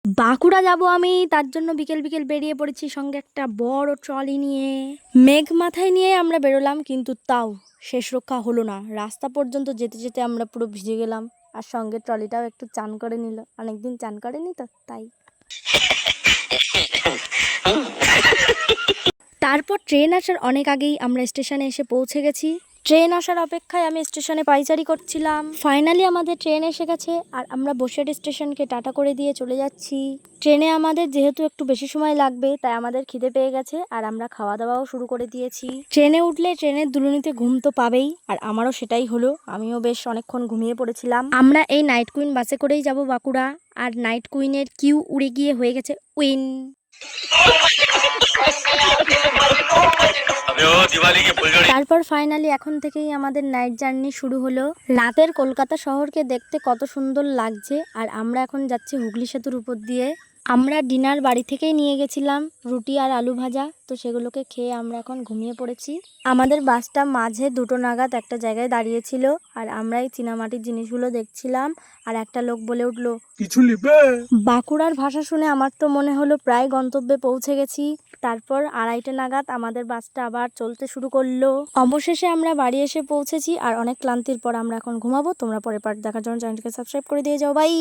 বাঁকুড়া যাব আমি, তার জন্য বিকেল বিকেল বেরিয়ে পড়েছি সঙ্গে একটা বড় ট্রলি নিয়ে। মেঘ মাথায় নিয়ে আমরা বেরোলাম, কিন্তু তাও শেষ রক্ষা হলো না। রাস্তা পর্যন্ত যেতে যেতে আমরা পুরো ভিজে গেলাম, আর সঙ্গে ট্রলিটাও একটু চান করে নিল। অনেকদিন চান করেনি তো, তাই। তারপর ট্রেন আসার অনেক আগেই আমরা স্টেশনে এসে পৌঁছে গেছি। ট্রেন আসার অপেক্ষায় আমি স্টেশনে পায়চারি করছিলাম। ফাইনালি আমাদের ট্রেন এসে গেছে, আর আমরা বসিরহাট স্টেশনকে টাটা করে দিয়ে চলে যাচ্ছি। ট্রেনে আমাদের যেহেতু একটু বেশি সময় লাগবে, তাই আমাদের খিদে পেয়ে গেছে, আর আমরা খাওয়া দাওয়াও শুরু করে দিয়েছি। ট্রেনে উঠলে ট্রেনের দুলুনিতে ঘুম তো পাবেই, আর আমারও সেটাই হলো। আমিও বেশ অনেকক্ষণ ঘুমিয়ে পড়েছিলাম। আমরা এই নাইট কুইন বাসে করেই যাব বাঁকুড়া, আর নাইট কুইনের কিউ উড়ে গিয়ে হয়ে গেছে উইন। তারপর ফাইনালি এখন থেকেই আমাদের নাইট জার্নি শুরু হলো। রাতের কলকাতা শহরকে দেখতে কত সুন্দর লাগছে। আর আমরা এখন যাচ্ছি হুগলি সেতুর উপর দিয়ে। আমরা ডিনার বাড়ি থেকেই নিয়ে গেছিলাম, রুটি আর আলু ভাজা, তো সেগুলোকে খেয়ে আমরা এখন ঘুমিয়ে পড়েছি। আমাদের বাসটা মাঝে 2টো নাগাদ একটা জায়গায় দাঁড়িয়েছিল, আর আমরা এই চীনামাটির জিনিসগুলো দেখছিলাম। আর একটা লোক বলে উঠলো, কিছু নিবে? বাঁকুড়ার ভাষা শুনে আমার তো মনে হলো প্রায় গন্তব্যে পৌঁছে গেছি। তারপর 2:30 নাগাদ আমাদের বাসটা আবার চলতে শুরু করলো। অবশেষে আমরা বাড়ি এসে পৌঁছেছি, আর অনেক ক্লান্তির পর আমরা এখন ঘুমাবো। তোমরা পরের পার্ট দেখার জন্য চ্যানেলটিকে সাবস্ক্রাইব করে দিয়ে যাও। বাই।